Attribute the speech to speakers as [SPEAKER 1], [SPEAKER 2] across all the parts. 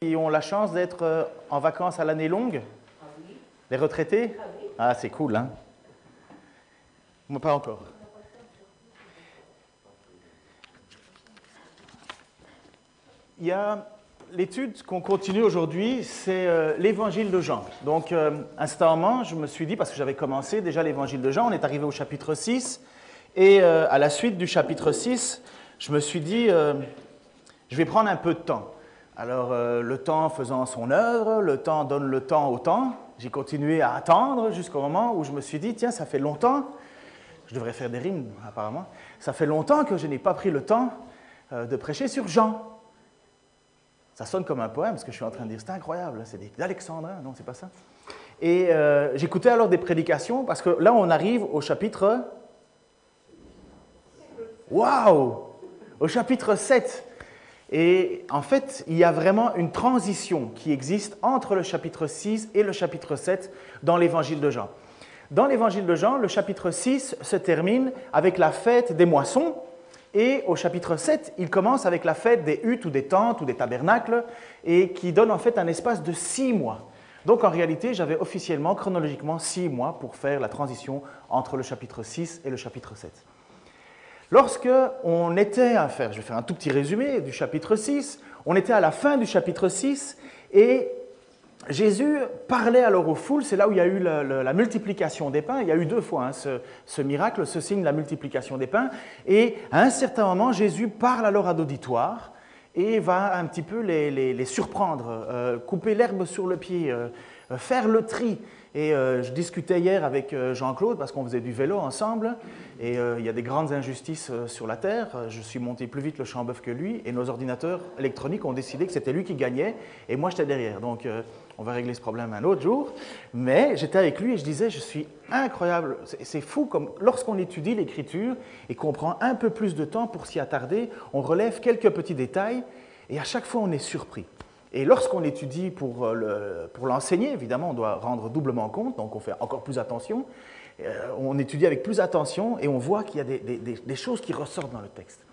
[SPEAKER 1] Qui ont la chance d'être en vacances à l'année longue?
[SPEAKER 2] Ah oui.
[SPEAKER 1] Les retraités?
[SPEAKER 2] Ah oui.
[SPEAKER 1] Ah, c'est cool, hein? Moi, pas encore. Il y a l'étude qu'on continue aujourd'hui, c'est l'évangile de Jean. Donc, instantanément, je me suis dit, parce que j'avais commencé déjà l'évangile de Jean, on est arrivé au chapitre 6, et à la suite du chapitre 6, je me suis dit, je vais prendre un peu de temps. Alors, le temps faisant son œuvre, le temps donne le temps au temps. J'ai continué à attendre jusqu'au moment où je me suis dit, tiens, ça fait longtemps, je devrais faire des rimes apparemment, ça fait longtemps que je n'ai pas pris le temps de prêcher sur Jean. Ça sonne comme un poème, ce que je suis en train de dire, c'est incroyable, c'est d'Alexandrin, non, c'est pas ça. Et j'écoutais alors des prédications, parce que là, on arrive au chapitre... Waouh! Au chapitre 7. Et en fait, il y a vraiment une transition qui existe entre le chapitre 6 et le chapitre 7 dans l'évangile de Jean. Dans l'évangile de Jean, le chapitre 6 se termine avec la fête des moissons, et au chapitre 7, il commence avec la fête des huttes ou des tentes ou des tabernacles, et qui donne en fait un espace de 6 mois. Donc en réalité, j'avais officiellement, chronologiquement, 6 mois pour faire la transition entre le chapitre 6 et le chapitre 7. Lorsque on était à faire, je vais faire un tout petit résumé du chapitre 6, on était à la fin du chapitre 6 et Jésus parlait alors aux foules, c'est là où il y a eu la multiplication des pains, il y a eu 2 fois ce miracle, ce signe de la multiplication des pains, et à un certain moment, Jésus parle alors à l'auditoire et va un petit peu les surprendre, couper l'herbe sur le pied, faire le tri. Et je discutais hier avec Jean-Claude, parce qu'on faisait du vélo ensemble, et il y a des grandes injustices sur la Terre. Je suis monté plus vite le Champ-Bœuf que lui, et nos ordinateurs électroniques ont décidé que c'était lui qui gagnait, et moi j'étais derrière. Donc on va régler ce problème un autre jour. Mais j'étais avec lui et je disais, je suis incroyable, c'est fou, comme lorsqu'on étudie l'Écriture et qu'on prend un peu plus de temps pour s'y attarder, on relève quelques petits détails, et à chaque fois on est surpris. Et lorsqu'on étudie pour l'enseigner, évidemment, on doit rendre doublement compte, donc on fait encore plus attention. On étudie avec plus attention et on voit qu'il y a des choses qui ressortent dans le texte.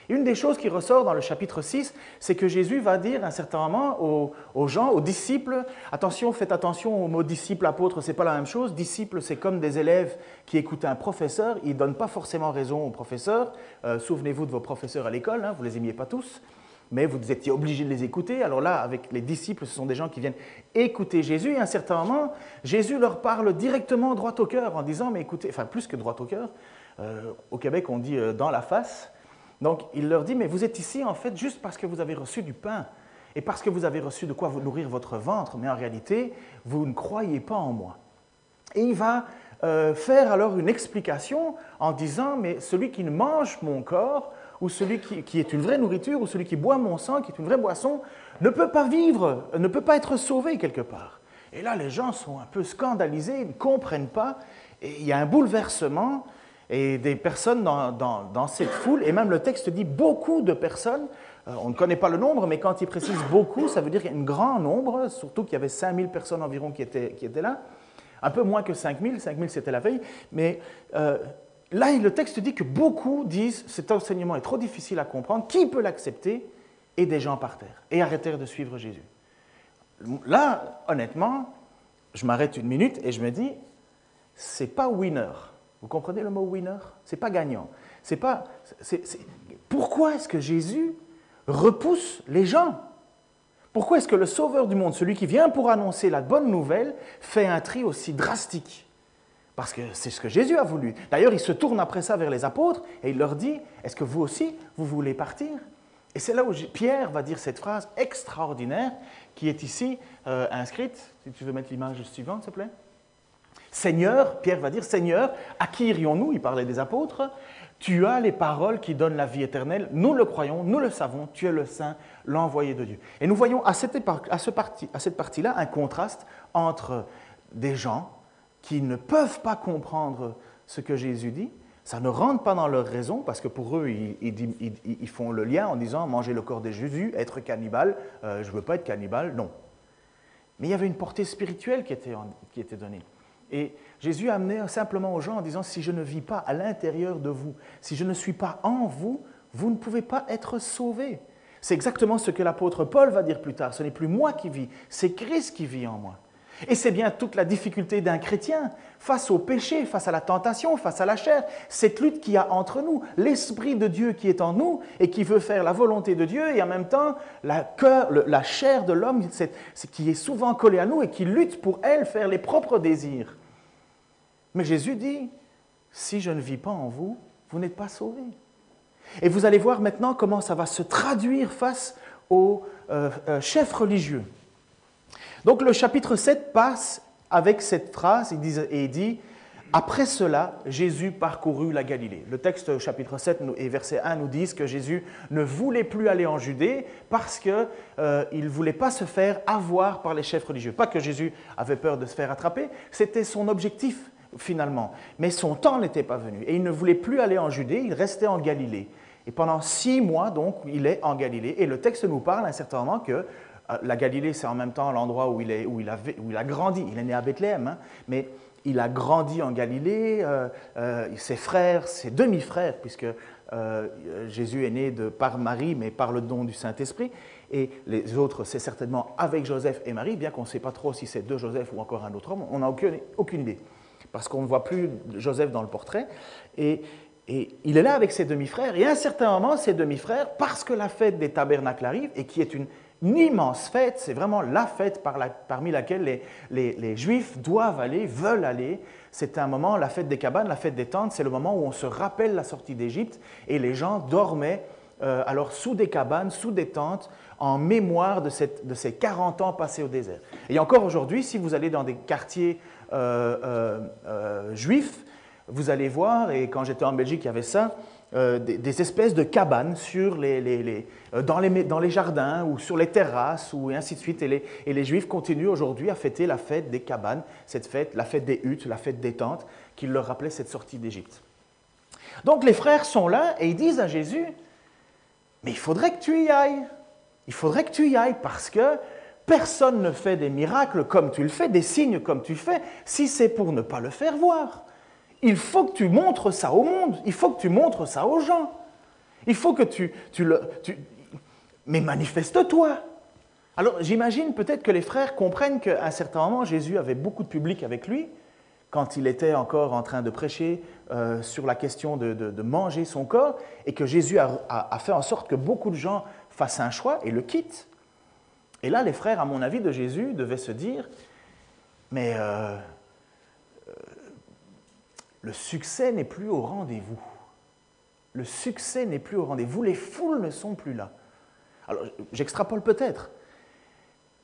[SPEAKER 1] Une des choses qui ressort dans le chapitre 6, c'est que Jésus va dire à un certain moment aux gens, aux disciples, attention, faites attention au mot disciple, apôtre, ce n'est pas la même chose. Disciple, c'est comme des élèves qui écoutent un professeur, ils ne donnent pas forcément raison au professeur. Souvenez-vous de vos professeurs à l'école, hein, vous ne les aimiez pas tous. Mais vous étiez obligé de les écouter. Alors là, avec les disciples, ce sont des gens qui viennent écouter Jésus. Et à un certain moment, Jésus leur parle directement droit au cœur en disant, mais écoutez, enfin plus que droit au cœur, au Québec on dit dans la face. Donc il leur dit, mais vous êtes ici en fait juste parce que vous avez reçu du pain et parce que vous avez reçu de quoi vous nourrir votre ventre, mais en réalité, vous ne croyez pas en moi. Et il va faire alors une explication en disant, mais celui qui mange mon corps, ou celui qui est une vraie nourriture, ou celui qui boit mon sang, qui est une vraie boisson, ne peut pas vivre, ne peut pas être sauvé quelque part. Et là, les gens sont un peu scandalisés, ils ne comprennent pas, et il y a un bouleversement, et des personnes dans cette foule, et même le texte dit beaucoup de personnes, on ne connaît pas le nombre, mais quand il précise beaucoup, ça veut dire qu'il y a un grand nombre, surtout qu'il y avait 5000 personnes environ qui étaient là, un peu moins que 5000 c'était la veille, mais... là, le texte dit que beaucoup disent « cet enseignement est trop difficile à comprendre, qui peut l'accepter ?» Et des gens par terre et arrêtèrent de suivre Jésus. Là, honnêtement, je m'arrête une minute et je me dis « c'est pas winner ». Vous comprenez le mot « winner » ? C'est pas gagnant. Pourquoi est-ce que Jésus repousse les gens ? Pourquoi est-ce que le Sauveur du monde, celui qui vient pour annoncer la bonne nouvelle, fait un tri aussi drastique ? Parce que c'est ce que Jésus a voulu. D'ailleurs, il se tourne après ça vers les apôtres et il leur dit, est-ce que vous aussi, vous voulez partir? Et c'est là où Pierre va dire cette phrase extraordinaire qui est ici inscrite. Si tu veux mettre l'image suivante, s'il te plaît. Seigneur, Pierre va dire, Seigneur, à qui irions-nous? Il parlait des apôtres. Tu as les paroles qui donnent la vie éternelle. Nous le croyons, nous le savons. Tu es le Saint, l'envoyé de Dieu. Et nous voyons à cette partie-là un contraste entre des gens qui ne peuvent pas comprendre ce que Jésus dit, ça ne rentre pas dans leur raison, parce que pour eux, ils font le lien en disant « manger le corps de Jésus, être cannibale, je ne veux pas être cannibale, non ». Mais il y avait une portée spirituelle qui était donnée. Et Jésus amenait simplement aux gens en disant « si je ne vis pas à l'intérieur de vous, si je ne suis pas en vous, vous ne pouvez pas être sauvés ». C'est exactement ce que l'apôtre Paul va dire plus tard. Ce n'est plus moi qui vis, c'est Christ qui vit en moi. Et c'est bien toute la difficulté d'un chrétien face au péché, face à la tentation, face à la chair, cette lutte qu'il y a entre nous, l'Esprit de Dieu qui est en nous et qui veut faire la volonté de Dieu, et en même temps la chair de l'homme qui est souvent collée à nous et qui lutte pour elle faire les propres désirs. Mais Jésus dit, si je ne vis pas en vous, vous n'êtes pas sauvés. Et vous allez voir maintenant comment ça va se traduire face aux chefs religieux. Donc le chapitre 7 passe avec cette phrase et il dit « Après cela, Jésus parcourut la Galilée ». Le texte chapitre 7 et verset 1 nous disent que Jésus ne voulait plus aller en Judée parce qu'il ne voulait pas se faire avoir par les chefs religieux. Pas que Jésus avait peur de se faire attraper, c'était son objectif finalement. Mais son temps n'était pas venu et il ne voulait plus aller en Judée, il restait en Galilée. Et pendant 6 mois, donc, il est en Galilée. Et le texte nous parle à un certain moment que la Galilée, c'est en même temps l'endroit où il a grandi. Il est né à Bethléem, hein, mais il a grandi en Galilée. Ses frères, ses demi-frères, puisque Jésus est né par Marie, mais par le don du Saint-Esprit. Et les autres, c'est certainement avec Joseph et Marie, bien qu'on ne sait pas trop si c'est de Joseph ou encore un autre homme. On n'a aucune idée, parce qu'on ne voit plus Joseph dans le portrait. Et il est là avec ses demi-frères. Et à un certain moment, ses demi-frères, parce que la fête des tabernacles arrive, et qui est une immense fête, c'est vraiment la fête parmi laquelle les Juifs doivent aller, veulent aller. C'est un moment, la fête des cabanes, la fête des tentes, c'est le moment où on se rappelle la sortie d'Égypte et les gens dormaient alors sous des cabanes, sous des tentes, en mémoire de ces 40 ans passés au désert. Et encore aujourd'hui, si vous allez dans des quartiers juifs, vous allez voir, et quand j'étais en Belgique, il y avait ça, des espèces de cabanes dans les jardins ou sur les terrasses ou et ainsi de suite. Et les Juifs continuent aujourd'hui à fêter la fête des cabanes, cette fête, la fête des huttes, la fête des tentes, qui leur rappelait cette sortie d'Égypte. Donc les frères sont là et ils disent à Jésus, mais il faudrait que tu y ailles. Il faudrait que tu y ailles parce que personne ne fait des miracles comme tu le fais, des signes comme tu fais, si c'est pour ne pas le faire voir. Il faut que tu montres ça au monde, il faut que tu montres ça aux gens. Il faut que mais manifeste-toi. Alors j'imagine peut-être que les frères comprennent qu'à un certain moment, Jésus avait beaucoup de public avec lui, quand il était encore en train de prêcher sur la question de manger son corps, et que Jésus a fait en sorte que beaucoup de gens fassent un choix et le quittent. Et là, les frères, à mon avis, de Jésus devaient se dire, mais le succès n'est plus au rendez-vous. Le succès n'est plus au rendez-vous. Les foules ne sont plus là. Alors, j'extrapole peut-être.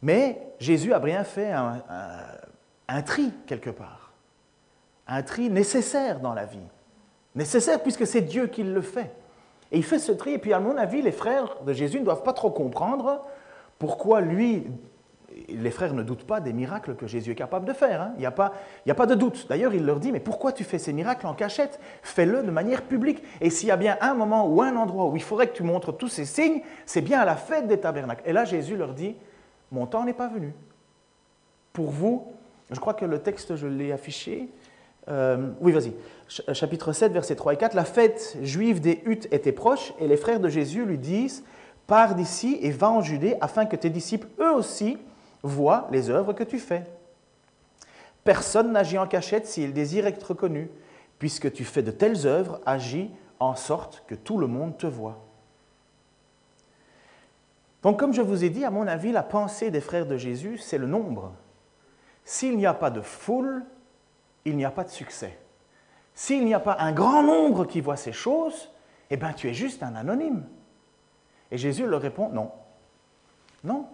[SPEAKER 1] Mais Jésus a bien fait un tri quelque part. Un tri nécessaire dans la vie. Nécessaire puisque c'est Dieu qui le fait. Et il fait ce tri. Et puis, à mon avis, les frères de Jésus ne doivent pas trop comprendre pourquoi lui... Les frères ne doutent pas des miracles que Jésus est capable de faire. Hein. Il n'y a pas de doute. D'ailleurs, il leur dit, mais pourquoi tu fais ces miracles en cachette? Fais-le de manière publique. Et s'il y a bien un moment ou un endroit où il faudrait que tu montres tous ces signes, c'est bien à la fête des tabernacles. Et là, Jésus leur dit, mon temps n'est pas venu. Pour vous, je crois que le texte, je l'ai affiché. Oui, vas-y. Chapitre 7, versets 3 et 4. La fête juive des huttes était proche et les frères de Jésus lui disent, pars d'ici et va en Judée afin que tes disciples, eux aussi, vois les œuvres que tu fais. Personne n'agit en cachette s'il désire être reconnu, puisque tu fais de telles œuvres, agis en sorte que tout le monde te voit. Donc, comme je vous ai dit, à mon avis, la pensée des frères de Jésus, c'est le nombre. S'il n'y a pas de foule, il n'y a pas de succès. S'il n'y a pas un grand nombre qui voit ces choses, eh bien, tu es juste un anonyme. Et Jésus leur répond, non. Non.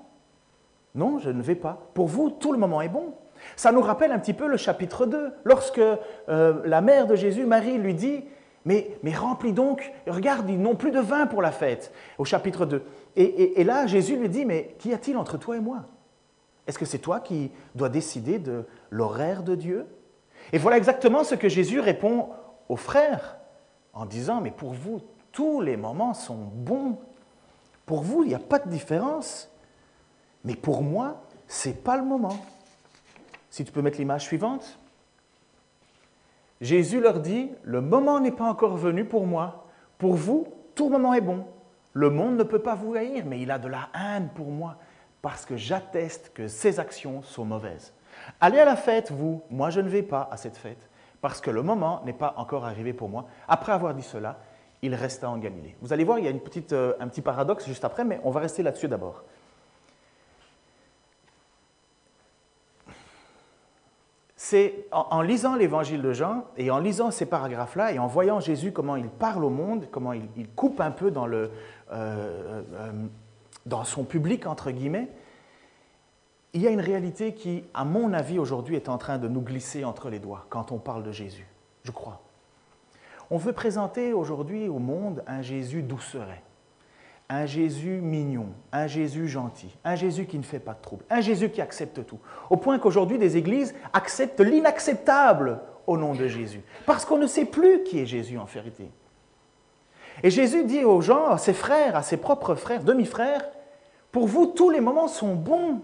[SPEAKER 1] Non, je ne vais pas. Pour vous, tout le moment est bon. Ça nous rappelle un petit peu le chapitre 2, lorsque la mère de Jésus, Marie, lui dit « Mais remplis donc, regarde, ils n'ont plus de vin pour la fête », au chapitre 2. Et là, Jésus lui dit « Mais qu'y a-t-il entre toi et moi? Est-ce que c'est toi qui dois décider de l'horaire de Dieu ?» Et voilà exactement ce que Jésus répond aux frères, en disant « Mais pour vous, tous les moments sont bons. Pour vous, il n'y a pas de différence. Mais pour moi, ce n'est pas le moment. » Si tu peux mettre l'image suivante. Jésus leur dit, le moment n'est pas encore venu pour moi. Pour vous, tout moment est bon. Le monde ne peut pas vous haïr, mais il a de la haine pour moi parce que j'atteste que ses actions sont mauvaises. Allez à la fête, vous. Moi, je ne vais pas à cette fête parce que le moment n'est pas encore arrivé pour moi. Après avoir dit cela, il resta en Galilée. Vous allez voir, il y a un petit paradoxe juste après, mais on va rester là-dessus d'abord. C'est en lisant l'évangile de Jean et en lisant ces paragraphes-là et en voyant Jésus, comment il parle au monde, comment il coupe un peu dans son public, entre guillemets, il y a une réalité qui, à mon avis, aujourd'hui, est en train de nous glisser entre les doigts quand on parle de Jésus, je crois. On veut présenter aujourd'hui au monde un Jésus douceret, un Jésus mignon, un Jésus gentil, un Jésus qui ne fait pas de trouble, un Jésus qui accepte tout. Au point qu'aujourd'hui, des églises acceptent l'inacceptable au nom de Jésus, parce qu'on ne sait plus qui est Jésus en vérité. Et Jésus dit aux gens, à ses frères, à ses propres frères, demi-frères, « Pour vous, tous les moments sont bons.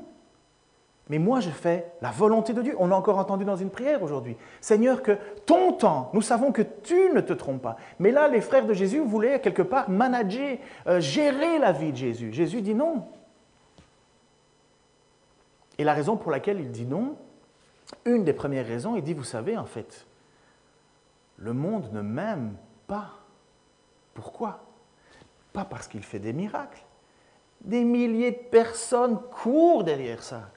[SPEAKER 1] Mais moi, je fais la volonté de Dieu. » On l'a encore entendu dans une prière aujourd'hui. « Seigneur, que ton temps, nous savons que tu ne te trompes pas. » Mais là, les frères de Jésus voulaient quelque part manager, gérer la vie de Jésus. Jésus dit non. Et la raison pour laquelle il dit non, une des premières raisons, il dit, vous savez, en fait, le monde ne m'aime pas. Pourquoi? Pas parce qu'il fait des miracles. Des milliers de personnes courent derrière ça.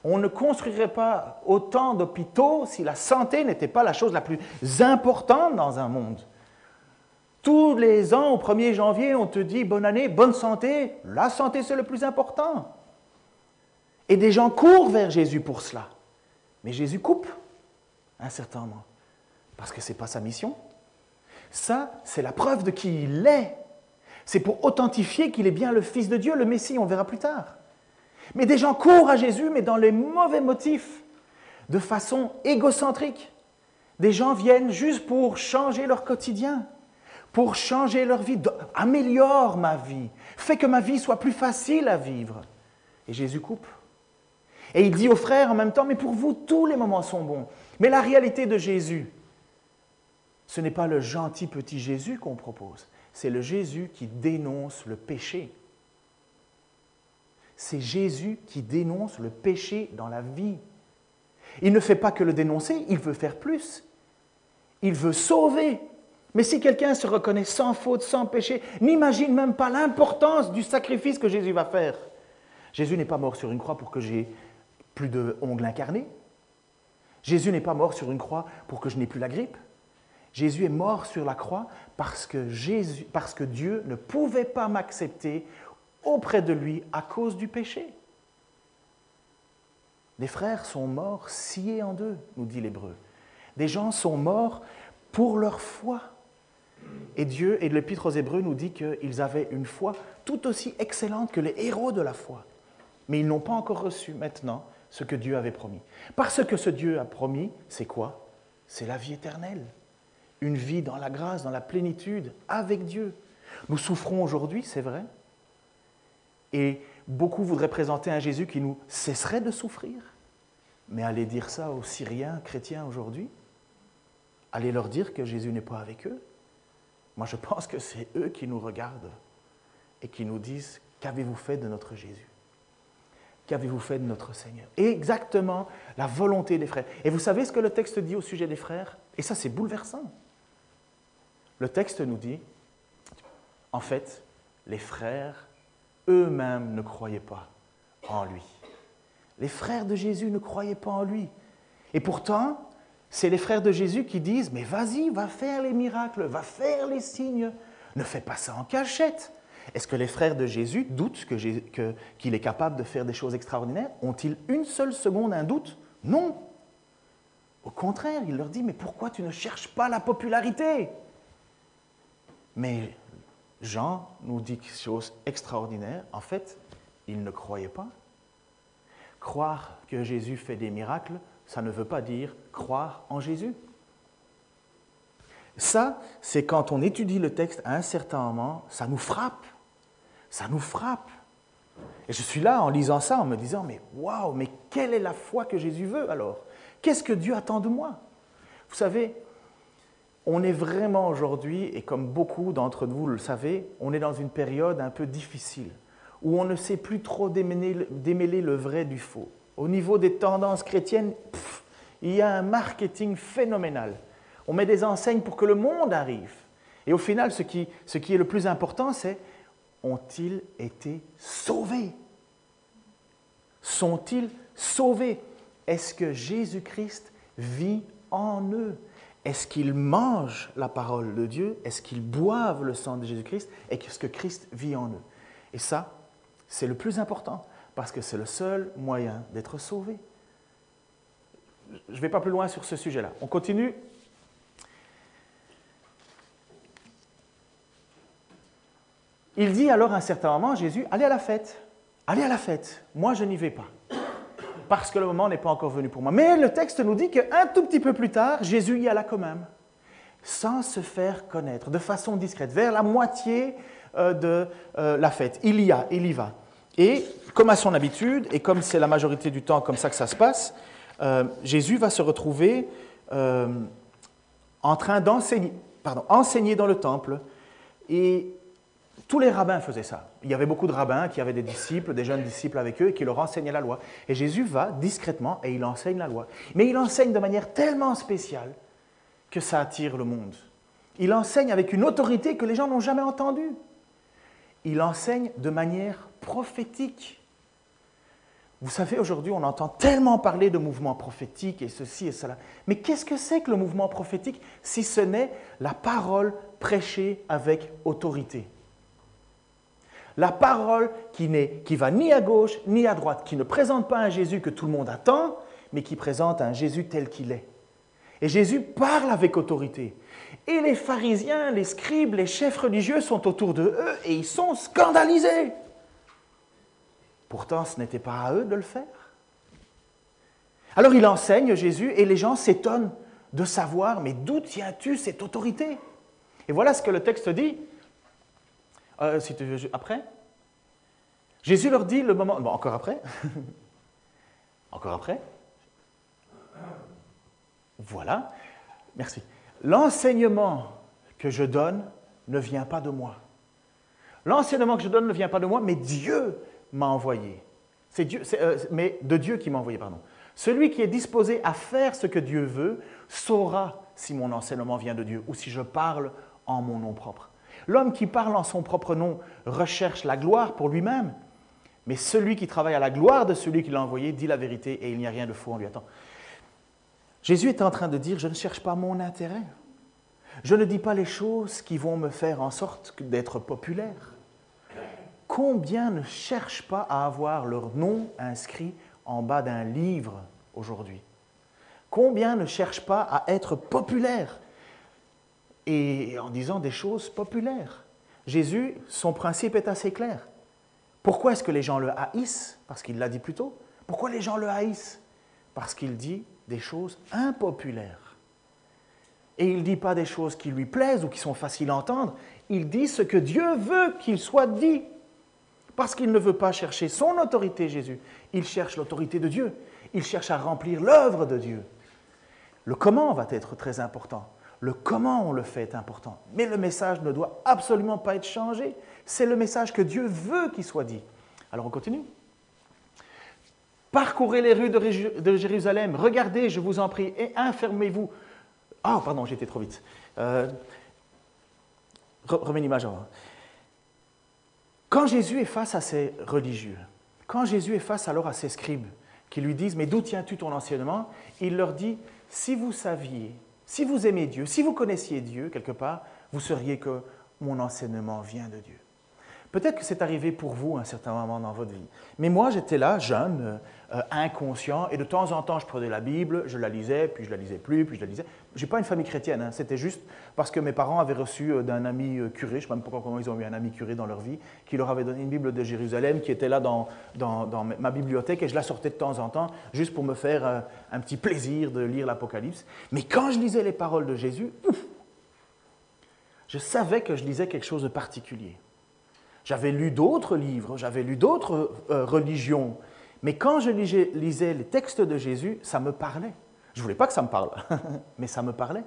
[SPEAKER 1] On ne construirait pas autant d'hôpitaux si la santé n'était pas la chose la plus importante dans un monde. Tous les ans, au 1er janvier, on te dit « bonne année, bonne santé ». La santé, c'est le plus important. Et des gens courent vers Jésus pour cela. Mais Jésus coupe à un certain moment. Parce que ce n'est pas sa mission. Ça, c'est la preuve de qui il est. C'est pour authentifier qu'il est bien le Fils de Dieu, le Messie, on verra plus tard. Mais des gens courent à Jésus, mais dans les mauvais motifs, de façon égocentrique. Des gens viennent juste pour changer leur quotidien, pour changer leur vie. Améliore ma vie, fais que ma vie soit plus facile à vivre. Et Jésus coupe. Et il dit aux frères en même temps, mais pour vous, tous les moments sont bons. Mais la réalité de Jésus, ce n'est pas le gentil petit Jésus qu'on propose, c'est le Jésus qui dénonce le péché. C'est Jésus qui dénonce le péché dans la vie. Il ne fait pas que le dénoncer, il veut faire plus. Il veut sauver. Mais si quelqu'un se reconnaît sans faute, sans péché, n'imagine même pas l'importance du sacrifice que Jésus va faire. Jésus n'est pas mort sur une croix pour que j'ai plus d'ongles incarnés. Jésus n'est pas mort sur une croix pour que je n'ai plus la grippe. Jésus est mort sur la croix parce que Dieu ne pouvait pas m'accepter auprès de lui à cause du péché. Les frères sont morts sciés en deux, nous dit l'Hébreu. Des gens sont morts pour leur foi. Et Dieu, et l'Épître aux Hébreux nous dit qu'ils avaient une foi tout aussi excellente que les héros de la foi. Mais ils n'ont pas encore reçu maintenant ce que Dieu avait promis. Parce que ce Dieu a promis, c'est quoi? C'est la vie éternelle. Une vie dans la grâce, dans la plénitude, avec Dieu. Nous souffrons aujourd'hui, c'est vrai. Et beaucoup voudraient présenter un Jésus qui nous cesserait de souffrir. Mais allez dire ça aux Syriens chrétiens aujourd'hui. Allez leur dire que Jésus n'est pas avec eux. Moi, je pense que c'est eux qui nous regardent et qui nous disent « Qu'avez-vous fait de notre Jésus? Qu'avez-vous fait de notre Seigneur ?» Et exactement la volonté des frères. Et vous savez ce que le texte dit au sujet des frères? Et ça, c'est bouleversant. Le texte nous dit, en fait, les frères eux-mêmes ne croyaient pas en lui. Les frères de Jésus ne croyaient pas en lui. Et pourtant, c'est les frères de Jésus qui disent « Mais vas-y, va faire les miracles, va faire les signes, ne fais pas ça en cachette. » Est-ce que les frères de Jésus doutent qu'il est capable de faire des choses extraordinaires? Ont-ils une seule seconde un doute? Non. Au contraire, il leur dit « Mais pourquoi tu ne cherches pas la popularité ?» Mais Jean nous dit quelque chose extraordinaire. En fait, il ne croyait pas. Croire que Jésus fait des miracles, ça ne veut pas dire croire en Jésus. Ça, c'est quand on étudie le texte à un certain moment, ça nous frappe. Ça nous frappe. Et je suis là en lisant ça, en me disant, mais waouh, mais quelle est la foi que Jésus veut alors? Qu'est-ce que Dieu attend de moi? Vous savez, On est vraiment aujourd'hui, et comme beaucoup d'entre vous le savez, on est dans une période un peu difficile, où on ne sait plus trop démêler le vrai du faux. Au niveau des tendances chrétiennes, il y a un marketing phénoménal. On met des enseignes pour que le monde arrive. Et au final, ce qui est le plus important, c'est ont-ils été sauvés? Sont-ils sauvés? Est-ce que Jésus-Christ vit en eux? Est-ce qu'ils mangent la parole de Dieu? Est-ce qu'ils boivent le sang de Jésus-Christ? Et est-ce que Christ vit en eux? Et ça, c'est le plus important, parce que c'est le seul moyen d'être sauvé. Je ne vais pas plus loin sur ce sujet-là. On continue. Il dit alors à un certain moment, Jésus, allez à la fête. Allez à la fête. Moi, je n'y vais pas, parce que le moment n'est pas encore venu pour moi. Mais le texte nous dit qu'un tout petit peu plus tard, Jésus y alla quand même, sans se faire connaître, de façon discrète, vers la moitié de la fête. Il y va. Et comme à son habitude, et comme c'est la majorité du temps comme ça que ça se passe, Jésus va se retrouver en train enseigner dans le temple. Et tous les rabbins faisaient ça. Il y avait beaucoup de rabbins qui avaient des disciples, des jeunes disciples avec eux, et qui leur enseignaient la loi. Et Jésus va discrètement et il enseigne la loi. Mais il enseigne de manière tellement spéciale que ça attire le monde. Il enseigne avec une autorité que les gens n'ont jamais entendue. Il enseigne de manière prophétique. Vous savez, aujourd'hui, on entend tellement parler de mouvement prophétique et ceci et cela. Mais qu'est-ce que c'est que le mouvement prophétique si ce n'est la parole prêchée avec autorité? La parole qui va ni à gauche ni à droite, qui ne présente pas un Jésus que tout le monde attend, mais qui présente un Jésus tel qu'il est. Et Jésus parle avec autorité. Et les pharisiens, les scribes, les chefs religieux sont autour de eux et ils sont scandalisés. Pourtant, ce n'était pas à eux de le faire. Alors il enseigne Jésus et les gens s'étonnent de savoir, mais d'où tiens-tu cette autorité? Et voilà ce que le texte dit. Si tu veux, après. Jésus leur dit le moment... Bon, encore après. Encore après. Voilà. Merci. L'enseignement que je donne ne vient pas de moi. L'enseignement que je donne ne vient pas de moi, mais Dieu m'a envoyé. Mais de Dieu qui m'a envoyé, pardon. Celui qui est disposé à faire ce que Dieu veut saura si mon enseignement vient de Dieu ou si je parle en mon nom propre. L'homme qui parle en son propre nom recherche la gloire pour lui-même, mais celui qui travaille à la gloire de celui qui l'a envoyé dit la vérité et il n'y a rien de faux en lui. Attends. Jésus est en train de dire, je ne cherche pas mon intérêt. Je ne dis pas les choses qui vont me faire en sorte d'être populaire. Combien ne cherchent pas à avoir leur nom inscrit en bas d'un livre aujourd'hui? Combien ne cherchent pas à être populaires et en disant des choses populaires? Jésus, son principe est assez clair. Pourquoi est-ce que les gens le haïssent? Parce qu'il l'a dit plus tôt. Pourquoi les gens le haïssent? Parce qu'il dit des choses impopulaires. Et il ne dit pas des choses qui lui plaisent ou qui sont faciles à entendre. Il dit ce que Dieu veut qu'il soit dit. Parce qu'il ne veut pas chercher son autorité, Jésus. Il cherche l'autorité de Dieu. Il cherche à remplir l'œuvre de Dieu. Le comment va être très important. Le comment on le fait est important. Mais le message ne doit absolument pas être changé. C'est le message que Dieu veut qu'il soit dit. Alors on continue. Parcourez les rues de Jérusalem. Regardez, je vous en prie, et informez-vous. Ah, pardon, j'ai été trop vite. Remets l'image avant. Quand Jésus est face à ces religieux, quand Jésus est face alors à ces scribes qui lui disent « Mais d'où tiens-tu ton enseignement ?» Il leur dit « Si vous saviez, si vous aimez Dieu, si vous connaissiez Dieu quelque part, vous sauriez que mon enseignement vient de Dieu. » Peut-être que c'est arrivé pour vous à un certain moment dans votre vie. Mais moi, j'étais là, jeune, inconscient, et de temps en temps, je prenais la Bible, je la lisais, puis je la lisais plus, puis je la lisais. Je n'ai pas une famille chrétienne, hein, c'était juste parce que mes parents avaient reçu d'un ami curé, je ne sais même pas comment ils ont eu un ami curé dans leur vie, qui leur avait donné une Bible de Jérusalem, qui était là dans ma bibliothèque, et je la sortais de temps en temps, juste pour me faire un petit plaisir de lire l'Apocalypse. Mais quand je lisais les paroles de Jésus, je savais que je lisais quelque chose de particulier. J'avais lu d'autres livres, j'avais lu d'autres religions, mais quand je lisais les textes de Jésus, ça me parlait. Je ne voulais pas que ça me parle, mais ça me parlait.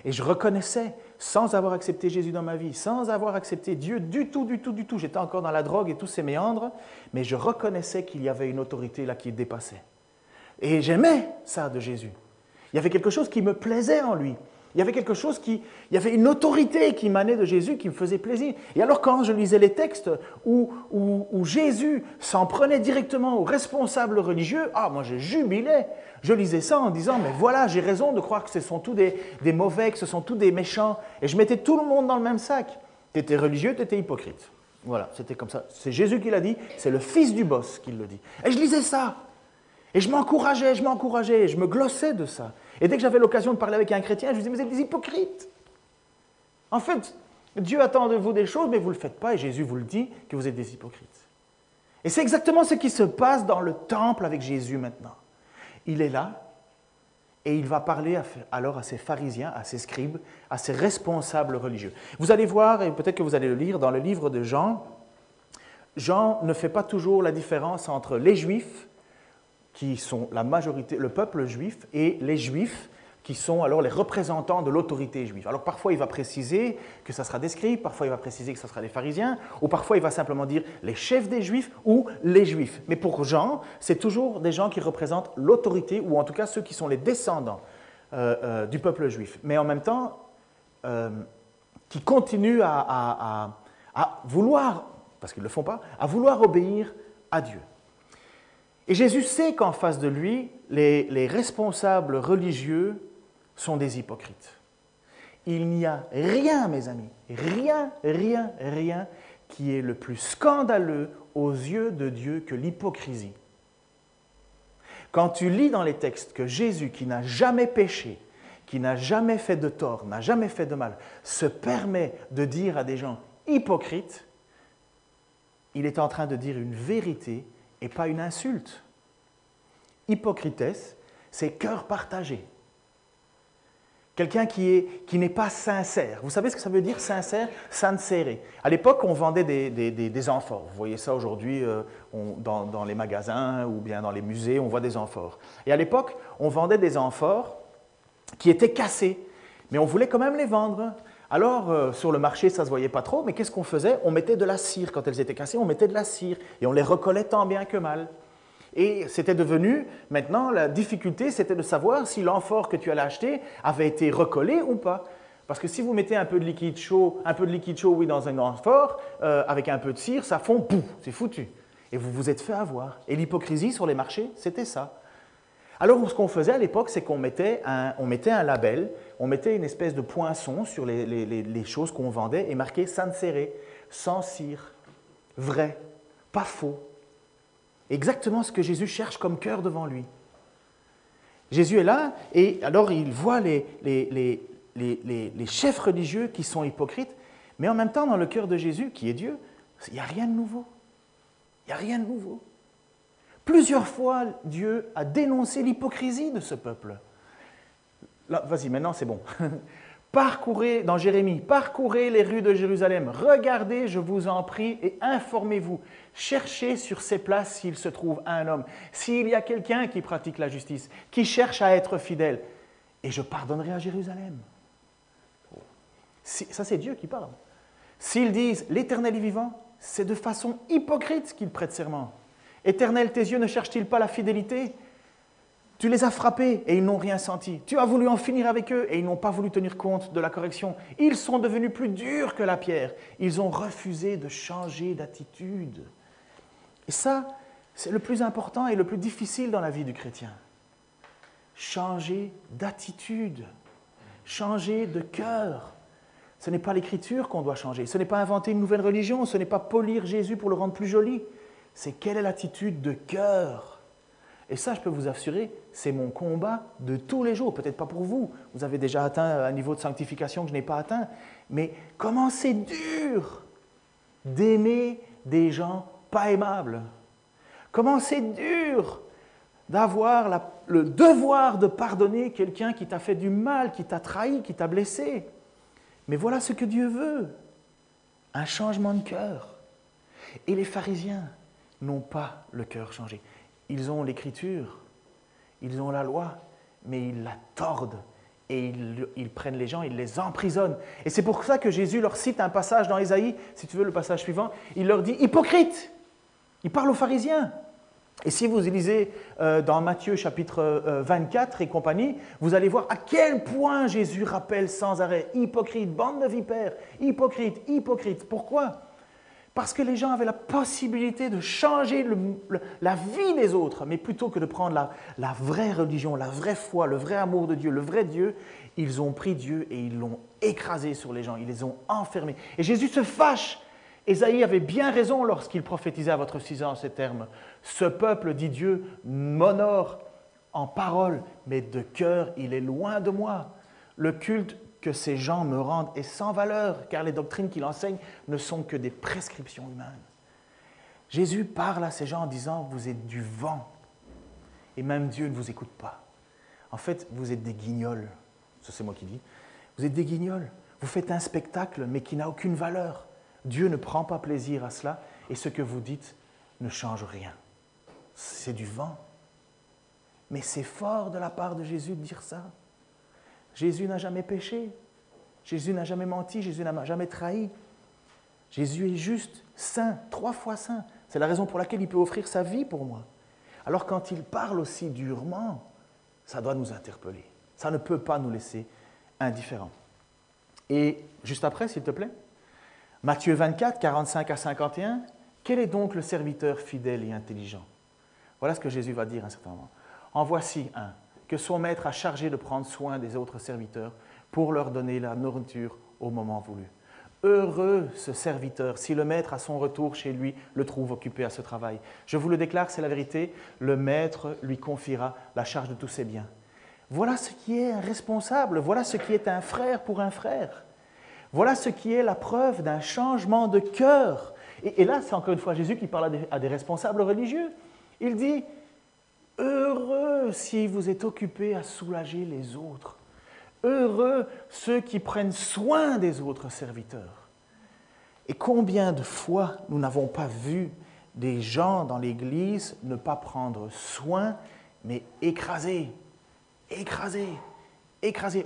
[SPEAKER 1] Et je reconnaissais, sans avoir accepté Jésus dans ma vie, sans avoir accepté Dieu du tout, j'étais encore dans la drogue et tous ces méandres, mais je reconnaissais qu'il y avait une autorité là qui dépassait. Et j'aimais ça de Jésus. Il y avait quelque chose qui me plaisait en lui. Il y avait une autorité qui émanait de Jésus qui me faisait plaisir. Et alors quand je lisais les textes où Jésus s'en prenait directement aux responsables religieux, moi je jubilais. Je lisais ça en disant, mais voilà, j'ai raison de croire que ce sont tous des mauvais, que ce sont tous des méchants. Et je mettais tout le monde dans le même sac. Tu étais religieux, tu étais hypocrite. Voilà, c'était comme ça. C'est Jésus qui l'a dit, c'est le fils du boss qui le dit. Et je lisais ça. Et je m'encourageais, et je me glossais de ça. Et dès que j'avais l'occasion de parler avec un chrétien, je lui disais, vous êtes des hypocrites. En fait, Dieu attend de vous des choses, mais vous ne le faites pas, et Jésus vous le dit, que vous êtes des hypocrites. Et c'est exactement ce qui se passe dans le temple avec Jésus maintenant. Il est là, et il va parler alors à ses pharisiens, à ses scribes, à ses responsables religieux. Vous allez voir, et peut-être que vous allez le lire, dans le livre de Jean, Jean ne fait pas toujours la différence entre les Juifs, qui sont la majorité, le peuple juif, et les Juifs, qui sont alors les représentants de l'autorité juive. Alors parfois il va préciser que ça sera des scribes, parfois il va préciser que ça sera les pharisiens, ou parfois il va simplement dire les chefs des Juifs ou les Juifs. Mais pour Jean, c'est toujours des gens qui représentent l'autorité, ou en tout cas ceux qui sont les descendants du peuple juif. Mais en même temps, qui continuent à vouloir, parce qu'ils ne le font pas, à vouloir obéir à Dieu. Et Jésus sait qu'en face de lui, les responsables religieux sont des hypocrites. Il n'y a rien, mes amis, rien qui est le plus scandaleux aux yeux de Dieu que l'hypocrisie. Quand tu lis dans les textes que Jésus, qui n'a jamais péché, qui n'a jamais fait de tort, n'a jamais fait de mal, se permet de dire à des gens hypocrites, il est en train de dire une vérité et pas une insulte. Hypocritesse, c'est cœur partagé. Quelqu'un qui n'est pas sincère. Vous savez ce que ça veut dire sincère? Sincere. À l'époque, on vendait des amphores. Vous voyez ça aujourd'hui dans les magasins ou bien dans les musées, on voit des amphores. Et à l'époque, on vendait des amphores qui étaient cassés, mais on voulait quand même les vendre. Alors, sur le marché, ça ne se voyait pas trop, mais qu'est-ce qu'on faisait? On mettait de la cire. Quand elles étaient cassées, on mettait de la cire et on les recollait tant bien que mal. Et c'était devenu, maintenant, la difficulté, c'était de savoir si l'amphore que tu allais acheter avait été recollé ou pas. Parce que si vous mettez un peu de liquide chaud, oui, dans un amphore, avec un peu de cire, ça fond, pouf, c'est foutu. Et vous vous êtes fait avoir. Et l'hypocrisie sur les marchés, c'était ça. Alors, ce qu'on faisait à l'époque, c'est qu'on mettait un label, on mettait une espèce de poinçon sur les choses qu'on vendait et marqué « sincere », sans cire, vrai, pas faux. Exactement ce que Jésus cherche comme cœur devant lui. Jésus est là et alors il voit les chefs religieux qui sont hypocrites, mais en même temps, dans le cœur de Jésus, qui est Dieu, il n'y a rien de nouveau. Il n'y a rien de nouveau. Plusieurs fois, Dieu a dénoncé l'hypocrisie de ce peuple. Là, vas-y, maintenant c'est bon. Parcourez, dans Jérémie, parcourez les rues de Jérusalem, regardez, je vous en prie, et informez-vous. Cherchez sur ces places s'il se trouve un homme, s'il y a quelqu'un qui pratique la justice, qui cherche à être fidèle, et je pardonnerai à Jérusalem. Ça, c'est Dieu qui parle. S'ils disent « l'Éternel est vivant », c'est de façon hypocrite qu'ils prêtent serment. « Éternel, tes yeux ne cherchent-ils pas la fidélité ?» Tu les as frappés et ils n'ont rien senti. Tu as voulu en finir avec eux et ils n'ont pas voulu tenir compte de la correction. Ils sont devenus plus durs que la pierre. Ils ont refusé de changer d'attitude. Et ça, c'est le plus important et le plus difficile dans la vie du chrétien. Changer d'attitude, changer de cœur. Ce n'est pas l'écriture qu'on doit changer. Ce n'est pas inventer une nouvelle religion. Ce n'est pas polir Jésus pour le rendre plus joli. C'est quelle est l'attitude de cœur. Et ça, je peux vous assurer, c'est mon combat de tous les jours. Peut-être pas pour vous, vous avez déjà atteint un niveau de sanctification que je n'ai pas atteint. Mais comment c'est dur d'aimer des gens pas aimables. Comment c'est dur d'avoir le devoir de pardonner quelqu'un qui t'a fait du mal, qui t'a trahi, qui t'a blessé. Mais voilà ce que Dieu veut, un changement de cœur. Et les pharisiens n'ont pas le cœur changé. Ils ont l'Écriture, ils ont la loi, mais ils la tordent, et ils prennent les gens, ils les emprisonnent. Et c'est pour ça que Jésus leur cite un passage dans Ésaïe, si tu veux le passage suivant, il leur dit « hypocrite ». Il parle aux pharisiens. Et si vous lisez dans Matthieu chapitre 24 et compagnie, vous allez voir à quel point Jésus rappelle sans arrêt « hypocrite, bande de vipères, hypocrite, hypocrite ». Pourquoi ? Parce que les gens avaient la possibilité de changer la vie des autres, mais plutôt que de prendre la vraie religion, la vraie foi, le vrai amour de Dieu, le vrai Dieu, ils ont pris Dieu et ils l'ont écrasé sur les gens, ils les ont enfermés. Et Jésus se fâche. Ésaïe avait bien raison lorsqu'il prophétisait à votre sujet en ces termes. Ce peuple, dit Dieu, m'honore en parole, mais de cœur, il est loin de moi. Le culte que ces gens me rendent est sans valeur, car les doctrines qu'il enseigne ne sont que des prescriptions humaines. Jésus parle à ces gens en disant, vous êtes du vent, et même Dieu ne vous écoute pas. En fait, vous êtes des guignols, ça c'est moi qui dis, vous êtes des guignols, vous faites un spectacle, mais qui n'a aucune valeur. Dieu ne prend pas plaisir à cela, et ce que vous dites ne change rien. C'est du vent. Mais c'est fort de la part de Jésus de dire ça. Jésus n'a jamais péché, Jésus n'a jamais menti, Jésus n'a jamais trahi. Jésus est juste, saint, 3 fois saint. C'est la raison pour laquelle il peut offrir sa vie pour moi. Alors quand il parle aussi durement, ça doit nous interpeller. Ça ne peut pas nous laisser indifférents. Et juste après, s'il te plaît, Matthieu 24, 45 à 51, « Quel est donc le serviteur fidèle et intelligent ?» Voilà ce que Jésus va dire à un certain moment. « En voici un, que son maître a chargé de prendre soin des autres serviteurs pour leur donner la nourriture au moment voulu. Heureux ce serviteur, si le maître à son retour chez lui le trouve occupé à ce travail. Je vous le déclare, c'est la vérité, le maître lui confiera la charge de tous ses biens. » Voilà ce qui est un responsable, voilà ce qui est un frère pour un frère. Voilà ce qui est la preuve d'un changement de cœur. Et là, c'est encore une fois Jésus qui parle à des responsables religieux. Il dit, heureux si vous êtes occupés à soulager les autres. Heureux ceux qui prennent soin des autres serviteurs. Et combien de fois nous n'avons pas vu des gens dans l'Église ne pas prendre soin, mais écraser,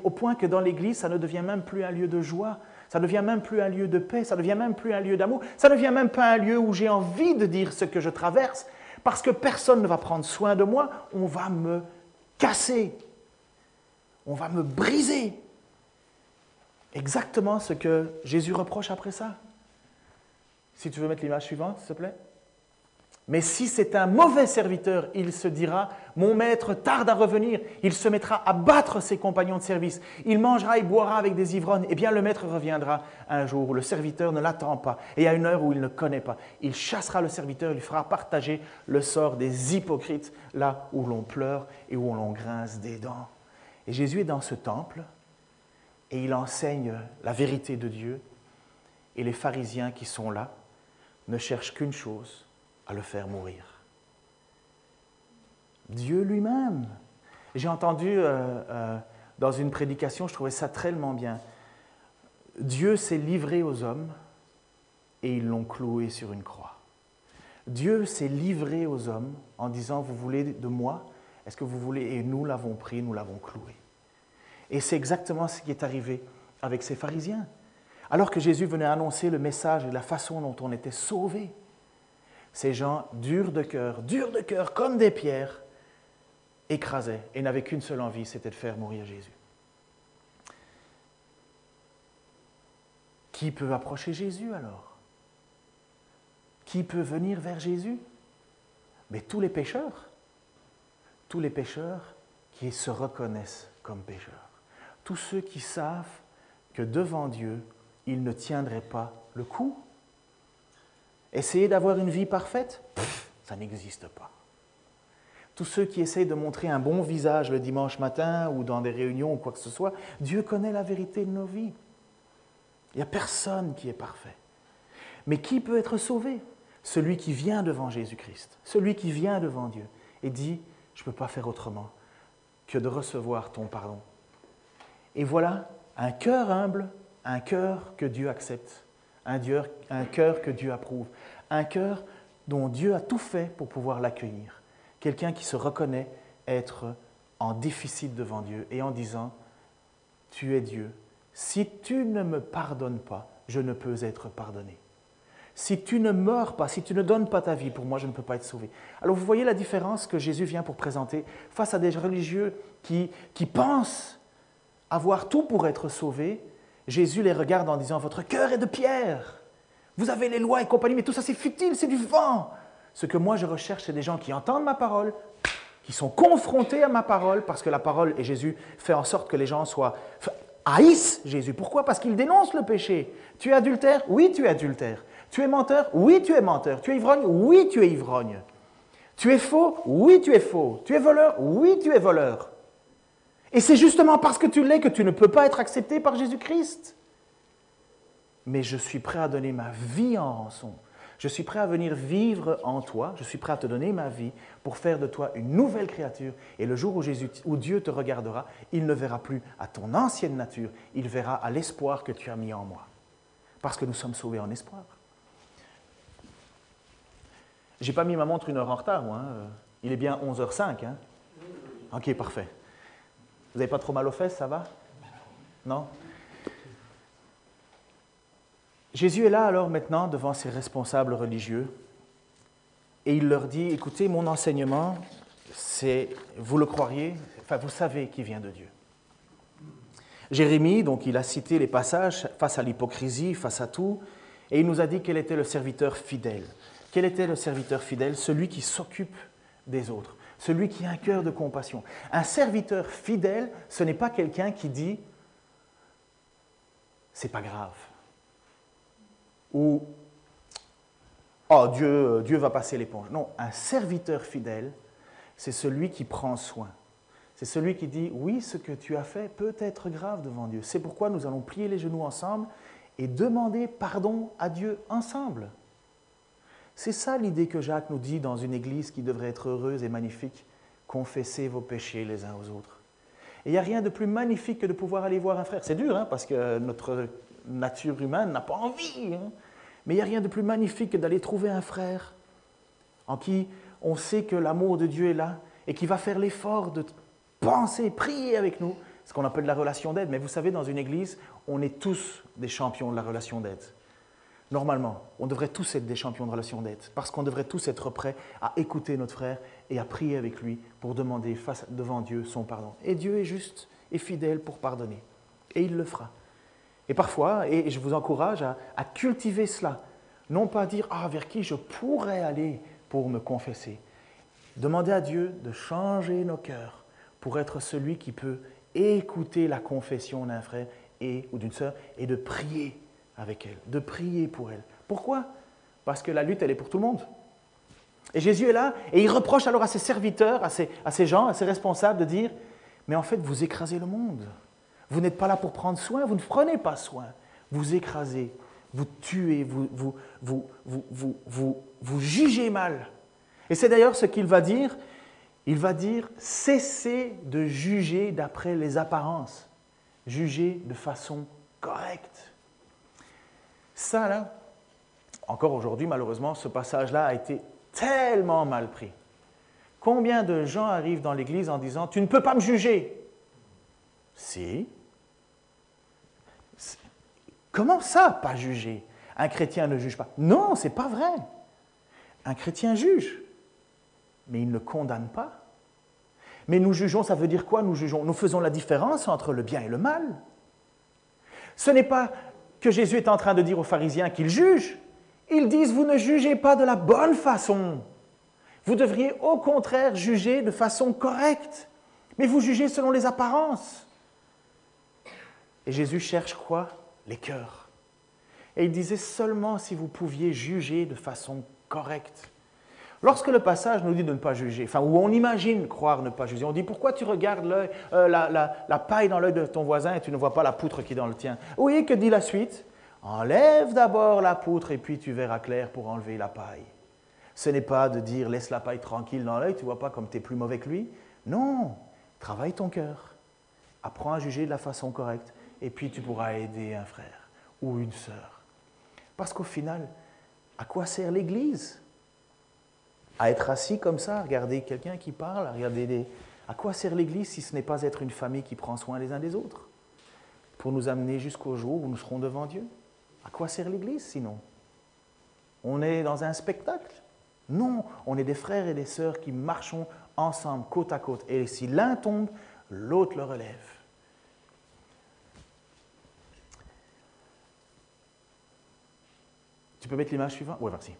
[SPEAKER 1] au point que dans l'Église, ça ne devient même plus un lieu de joie, ça ne devient même plus un lieu de paix, ça ne devient même plus un lieu d'amour, ça ne devient même pas un lieu où j'ai envie de dire ce que je traverse, parce que personne ne va prendre soin de moi, on va me casser, on va me briser. Exactement ce que Jésus reproche après ça. Si tu veux mettre l'image suivante, s'il te plaît. Mais si c'est un mauvais serviteur, il se dira, mon maître tarde à revenir, il se mettra à battre ses compagnons de service, il mangera et boira avec des ivrognes, et bien le maître reviendra un jour où le serviteur ne l'attend pas, et à une heure où il ne connaît pas. Il chassera le serviteur, il lui fera partager le sort des hypocrites, là où l'on pleure et où l'on grince des dents. Et Jésus est dans ce temple, et il enseigne la vérité de Dieu, et les pharisiens qui sont là ne cherchent qu'une chose, à le faire mourir. Dieu lui-même. J'ai entendu dans une prédication, je trouvais ça tellement bien. Dieu s'est livré aux hommes et ils l'ont cloué sur une croix. Dieu s'est livré aux hommes en disant, vous voulez de moi? Est-ce que vous voulez? Et nous l'avons pris, nous l'avons cloué. Et c'est exactement ce qui est arrivé avec ces pharisiens. Alors que Jésus venait annoncer le message et la façon dont on était sauvés, ces gens, durs de cœur, comme des pierres, écrasaient et n'avaient qu'une seule envie, c'était de faire mourir Jésus. Qui peut approcher Jésus alors? Qui peut venir vers Jésus? Mais tous les pécheurs qui se reconnaissent comme pécheurs. Tous ceux qui savent que devant Dieu, ils ne tiendraient pas le coup. Essayer d'avoir une vie parfaite, ça n'existe pas. Tous ceux qui essayent de montrer un bon visage le dimanche matin ou dans des réunions ou quoi que ce soit, Dieu connaît la vérité de nos vies. Il n'y a personne qui est parfait. Mais qui peut être sauvé? Celui qui vient devant Jésus-Christ, celui qui vient devant Dieu et dit, je ne peux pas faire autrement que de recevoir ton pardon. Et voilà, un cœur humble, un cœur que Dieu accepte. Un cœur que Dieu approuve, un cœur dont Dieu a tout fait pour pouvoir l'accueillir. Quelqu'un qui se reconnaît être en déficit devant Dieu et en disant tu es Dieu. Si tu ne me pardonnes pas, je ne peux être pardonné. Si tu ne meurs pas, si tu ne donnes pas ta vie, pour moi, je ne peux pas être sauvé. Alors vous voyez la différence que Jésus vient pour présenter face à des religieux qui pensent avoir tout pour être sauvés. Jésus les regarde en disant « Votre cœur est de pierre. Vous avez les lois et compagnie, mais tout ça c'est futile, c'est du vent. » Ce que moi je recherche, c'est des gens qui entendent ma parole, qui sont confrontés à ma parole, parce que la parole et Jésus fait en sorte que les gens haïssent Jésus. Pourquoi? Parce qu'il dénonce le péché. Tu es adultère? Oui, tu es adultère. Tu es menteur? Oui, tu es menteur. Tu es ivrogne? Oui, tu es ivrogne. Tu es faux? Oui, tu es faux. Tu es voleur? Oui, tu es voleur. Et c'est justement parce que tu l'es que tu ne peux pas être accepté par Jésus-Christ. Mais je suis prêt à donner ma vie en rançon. Je suis prêt à venir vivre en toi. Je suis prêt à te donner ma vie pour faire de toi une nouvelle créature. Et le jour où Dieu te regardera, il ne verra plus à ton ancienne nature, il verra à l'espoir que tu as mis en moi. Parce que nous sommes sauvés en espoir. Je n'ai pas mis ma montre 1 heure en retard, moi. Il est bien 11h05. Hein? Ok, parfait. Vous n'avez pas trop mal aux fesses, ça va? Non? Jésus est là alors maintenant devant ses responsables religieux et il leur dit, écoutez, mon enseignement, c'est, vous le croiriez, enfin vous savez qu'il vient de Dieu. Jérémie, donc il a cité les passages face à l'hypocrisie, face à tout, et il nous a dit quel était le serviteur fidèle. Quel était le serviteur fidèle? Celui qui s'occupe des autres, celui qui a un cœur de compassion. Un serviteur fidèle, ce n'est pas quelqu'un qui dit « c'est pas grave » ou « oh, Dieu va passer l'éponge ». Non, un serviteur fidèle, c'est celui qui prend soin. C'est celui qui dit « oui, ce que tu as fait peut être grave devant Dieu ». C'est pourquoi nous allons plier les genoux ensemble et demander pardon à Dieu ensemble. C'est ça l'idée que Jacques nous dit dans une église qui devrait être heureuse et magnifique. Confessez vos péchés les uns aux autres. Et il n'y a rien de plus magnifique que de pouvoir aller voir un frère. C'est dur, hein, parce que notre nature humaine n'a pas envie. Hein. Mais il n'y a rien de plus magnifique que d'aller trouver un frère en qui on sait que l'amour de Dieu est là et qui va faire l'effort de penser, prier avec nous. Ce qu'on appelle la relation d'aide. Mais vous savez, dans une église, on est tous des champions de la relation d'aide. Normalement, on devrait tous être des champions de relation d'aide, parce qu'on devrait tous être prêts à écouter notre frère et à prier avec lui pour demander devant Dieu son pardon. Et Dieu est juste et fidèle pour pardonner. Et il le fera. Et parfois, et je vous encourage à cultiver cela, non pas dire « Ah, vers qui je pourrais aller pour me confesser ». Demander à Dieu de changer nos cœurs pour être celui qui peut écouter la confession d'un frère ou d'une sœur et de prier avec elle, de prier pour elle. Pourquoi? Parce que la lutte, elle est pour tout le monde. Et Jésus est là, et il reproche alors à ses serviteurs, à ces gens, à ses responsables de dire « Mais en fait, vous écrasez le monde. Vous n'êtes pas là pour prendre soin, vous ne prenez pas soin. Vous écrasez, vous tuez, vous jugez mal. » Et c'est d'ailleurs ce qu'il va dire. Il va dire « Cessez de juger d'après les apparences. Jugez de façon correcte. » Ça, là, encore aujourd'hui, malheureusement, ce passage-là a été tellement mal pris. Combien de gens arrivent dans l'Église en disant « Tu ne peux pas me juger ». Si. Comment ça, pas juger? Un chrétien ne juge pas. Non, ce n'est pas vrai. Un chrétien juge, mais il ne condamne pas. Mais nous jugeons, ça veut dire quoi? Nous jugeons, nous faisons la différence entre le bien et le mal. Ce n'est pas que Jésus est en train de dire aux pharisiens qu'ils jugent. Ils disent, vous ne jugez pas de la bonne façon. Vous devriez au contraire juger de façon correcte. Mais vous jugez selon les apparences. Et Jésus cherche quoi? Les cœurs. Et il disait seulement si vous pouviez juger de façon correcte. Lorsque le passage nous dit de ne pas juger, enfin, où on imagine croire ne pas juger, on dit pourquoi tu regardes la paille dans l'œil de ton voisin et tu ne vois pas la poutre qui est dans le tien? Oui, que dit la suite? Enlève d'abord la poutre et puis tu verras clair pour enlever la paille. Ce n'est pas de dire laisse la paille tranquille dans l'œil, tu ne vois pas comme tu es plus mauvais que lui. Non, travaille ton cœur, apprends à juger de la façon correcte et puis tu pourras aider un frère ou une sœur. Parce qu'au final, à quoi sert l'Église? À être assis comme ça, à regarder quelqu'un qui parle, à regarder des... À quoi sert l'Église si ce n'est pas être une famille qui prend soin les uns des autres? pour nous amener jusqu'au jour où nous serons devant Dieu. À quoi sert l'Église sinon? On est dans un spectacle? Non, on est des frères et des sœurs qui marchons ensemble, côte à côte. Et si l'un tombe, l'autre le relève. Tu peux mettre l'image suivante? Oui, merci.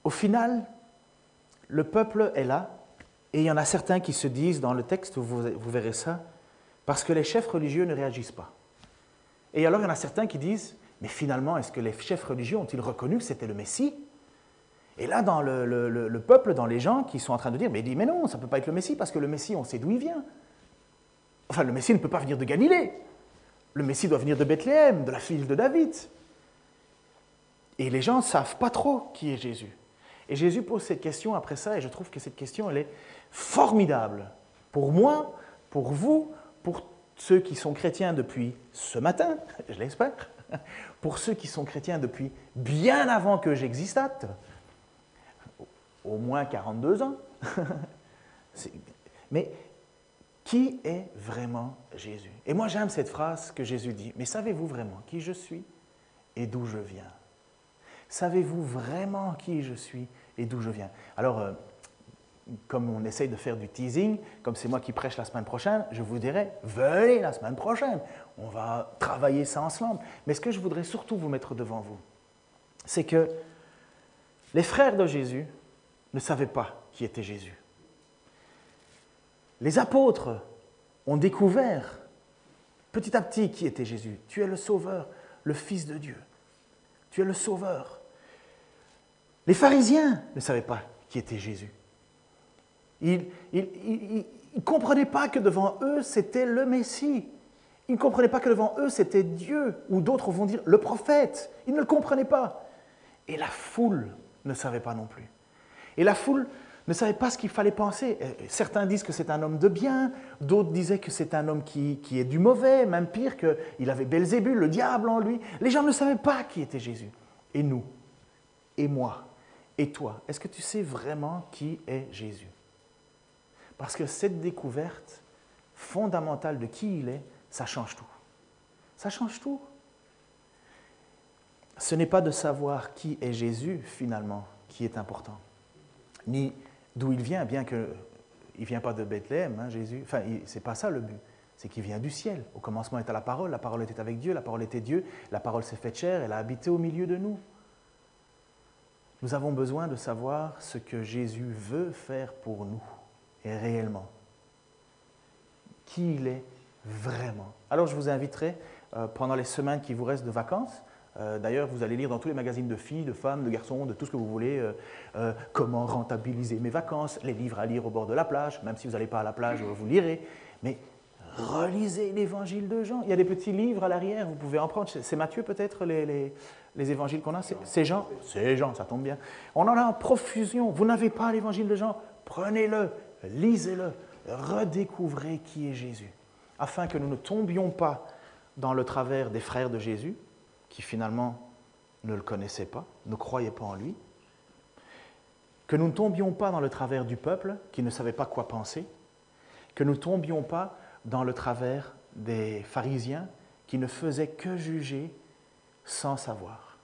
[SPEAKER 1] Au final, le peuple est là, et il y en a certains qui se disent dans le texte, vous verrez ça, parce que les chefs religieux ne réagissent pas. Et alors il y en a certains qui disent, mais finalement, est-ce que les chefs religieux ont-ils reconnu que c'était le Messie? Et là, dans le peuple, dans les gens qui sont en train de dire, mais non, ça ne peut pas être le Messie, parce que le Messie, on sait d'où il vient. Enfin, le Messie ne peut pas venir de Galilée. Le Messie doit venir de Bethléem, de la fille de David. Et les gens ne savent pas trop qui est Jésus. Et Jésus pose cette question après ça, et je trouve que cette question, elle est formidable. Pour moi, pour vous, pour ceux qui sont chrétiens depuis ce matin, je l'espère, pour ceux qui sont chrétiens depuis bien avant que j'existate, au moins 42 ans. Mais qui est vraiment Jésus? Et moi, j'aime cette phrase que Jésus dit, mais savez-vous vraiment qui je suis et d'où je viens? Savez-vous vraiment qui je suis et d'où je viens? Alors, comme on essaye de faire du teasing, comme c'est moi qui prêche la semaine prochaine, je vous dirai, venez la semaine prochaine, on va travailler ça ensemble. Mais ce que je voudrais surtout vous mettre devant vous, c'est que les frères de Jésus ne savaient pas qui était Jésus. Les apôtres ont découvert petit à petit qui était Jésus. Tu es le Sauveur, le Fils de Dieu. Tu es le Sauveur. Les pharisiens ne savaient pas qui était Jésus. Ils ne comprenaient pas que devant eux, c'était le Messie. Ils ne comprenaient pas que devant eux, c'était Dieu, ou d'autres vont dire le prophète. Ils ne le comprenaient pas. Et la foule ne savait pas non plus. Et la foule ne savait pas ce qu'il fallait penser. Certains disent que c'est un homme de bien, d'autres disaient que c'est un homme qui est du mauvais, même pire, qu'il avait Belzébul, le diable en lui. Les gens ne savaient pas qui était Jésus. Et nous, et moi, et toi, est-ce que tu sais vraiment qui est Jésus? Parce que cette découverte fondamentale de qui il est, ça change tout. Ça change tout. Ce n'est pas de savoir qui est Jésus, finalement, qui est important, ni d'où il vient, bien qu'il ne vient pas de Bethléem, hein, Jésus. Enfin, ce n'est pas ça le but, c'est qu'il vient du ciel. Au commencement était la parole était avec Dieu, la parole était Dieu, la parole s'est faite chair, elle a habité au milieu de nous. Nous avons besoin de savoir ce que Jésus veut faire pour nous, et réellement. Qui il est vraiment. Alors je vous inviterai, pendant les semaines qui vous restent de vacances, d'ailleurs vous allez lire dans tous les magazines de filles, de femmes, de garçons, de tout ce que vous voulez, comment rentabiliser mes vacances, les livres à lire au bord de la plage, même si vous n'allez pas à la plage, vous lirez, mais relisez l'évangile de Jean. Il y a des petits livres à l'arrière, vous pouvez en prendre. C'est Matthieu peut-être les évangiles qu'on a? C'est Jean? C'est Jean, ça tombe bien. On en a en profusion. Vous n'avez pas l'évangile de Jean? Prenez-le, lisez-le, redécouvrez qui est Jésus, afin que nous ne tombions pas dans le travers des frères de Jésus, qui finalement ne le connaissaient pas, ne croyaient pas en lui, que nous ne tombions pas dans le travers du peuple, qui ne savait pas quoi penser, que nous ne tombions pas dans le travers des pharisiens, qui ne faisaient que juger sans savoir.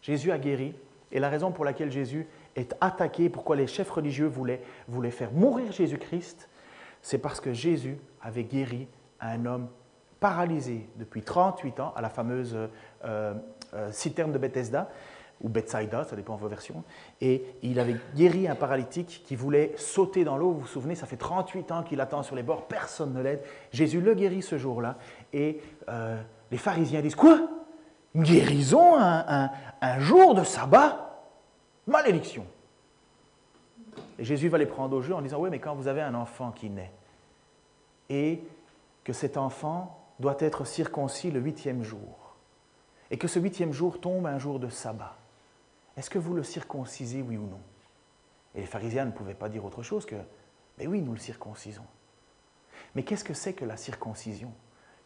[SPEAKER 1] Jésus a guéri, et la raison pour laquelle Jésus est attaqué, pourquoi les chefs religieux voulaient faire mourir Jésus-Christ, c'est parce que Jésus avait guéri un homme paralysé depuis 38 ans à la fameuse citerne de Bethesda, ou Bethsaïda, ça dépend de vos versions, et il avait guéri un paralytique qui voulait sauter dans l'eau. Vous vous souvenez, ça fait 38 ans qu'il attend sur les bords, personne ne l'aide. Jésus le guérit ce jour-là, et les pharisiens disent « Quoi? Une guérison un jour de sabbat? Malédiction !» Et Jésus va les prendre au jeu en disant « Oui, mais quand vous avez un enfant qui naît, et que cet enfant doit être circoncis le 8e jour, et que ce 8e jour tombe un jour de sabbat, est-ce que vous le circoncisez, oui ou non? » Et les pharisiens ne pouvaient pas dire autre chose que « Mais oui, nous le circoncisons. » Mais qu'est-ce que c'est que la circoncision?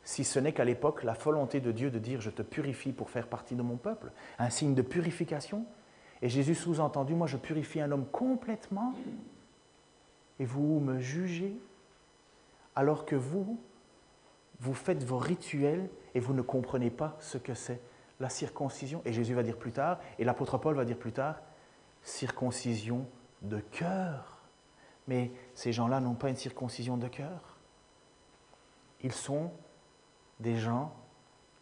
[SPEAKER 1] Si ce n'est qu'à l'époque, la volonté de Dieu de dire « Je te purifie pour faire partie de mon peuple », un signe de purification. Et Jésus sous-entendu « Moi, je purifie un homme complètement, et vous me jugez, alors que vous vous faites vos rituels et vous ne comprenez pas ce que c'est la circoncision. Et Jésus va dire plus tard, et l'apôtre Paul va dire plus tard, circoncision de cœur. Mais ces gens-là n'ont pas une circoncision de cœur. Ils sont des gens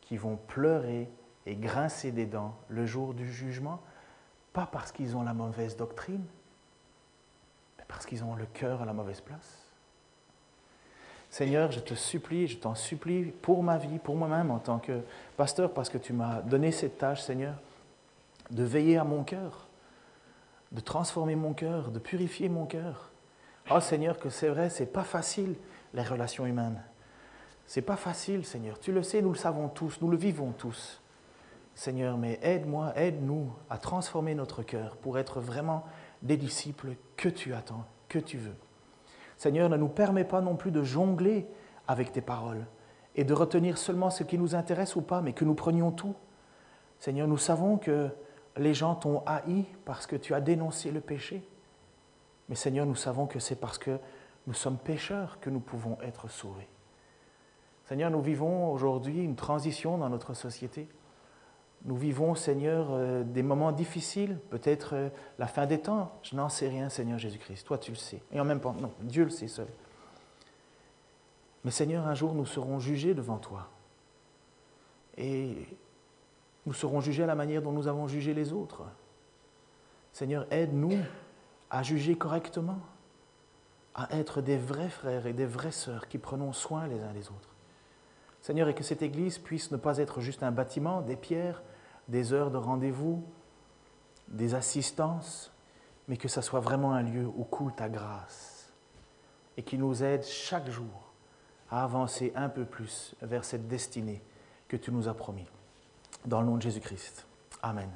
[SPEAKER 1] qui vont pleurer et grincer des dents le jour du jugement, pas parce qu'ils ont la mauvaise doctrine, mais parce qu'ils ont le cœur à la mauvaise place. Seigneur, je te supplie, je t'en supplie pour ma vie, pour moi-même en tant que pasteur, parce que tu m'as donné cette tâche, Seigneur, de veiller à mon cœur, de transformer mon cœur, de purifier mon cœur. Oh Seigneur, que c'est vrai, c'est pas facile, les relations humaines. C'est pas facile, Seigneur. Tu le sais, nous le savons tous, nous le vivons tous. Seigneur, mais aide-moi, aide-nous à transformer notre cœur pour être vraiment des disciples que tu attends, que tu veux. Seigneur, ne nous permets pas non plus de jongler avec tes paroles et de retenir seulement ce qui nous intéresse ou pas, mais que nous prenions tout. Seigneur, nous savons que les gens t'ont haï parce que tu as dénoncé le péché. Mais Seigneur, nous savons que c'est parce que nous sommes pécheurs que nous pouvons être sauvés. Seigneur, nous vivons aujourd'hui une transition dans notre société. Nous vivons, Seigneur, des moments difficiles, peut-être la fin des temps. Je n'en sais rien, Seigneur Jésus-Christ. Toi, tu le sais. Et en même temps, non, Dieu le sait seul. Mais Seigneur, un jour, nous serons jugés devant toi. Et nous serons jugés à la manière dont nous avons jugé les autres. Seigneur, aide-nous à juger correctement, à être des vrais frères et des vraies sœurs qui prenons soin les uns des autres. Seigneur, et que cette Église puisse ne pas être juste un bâtiment, des pierres, des heures de rendez-vous, des assistances, mais que ça soit vraiment un lieu où coule ta grâce et qui nous aide chaque jour à avancer un peu plus vers cette destinée que tu nous as promis. Dans le nom de Jésus-Christ. Amen.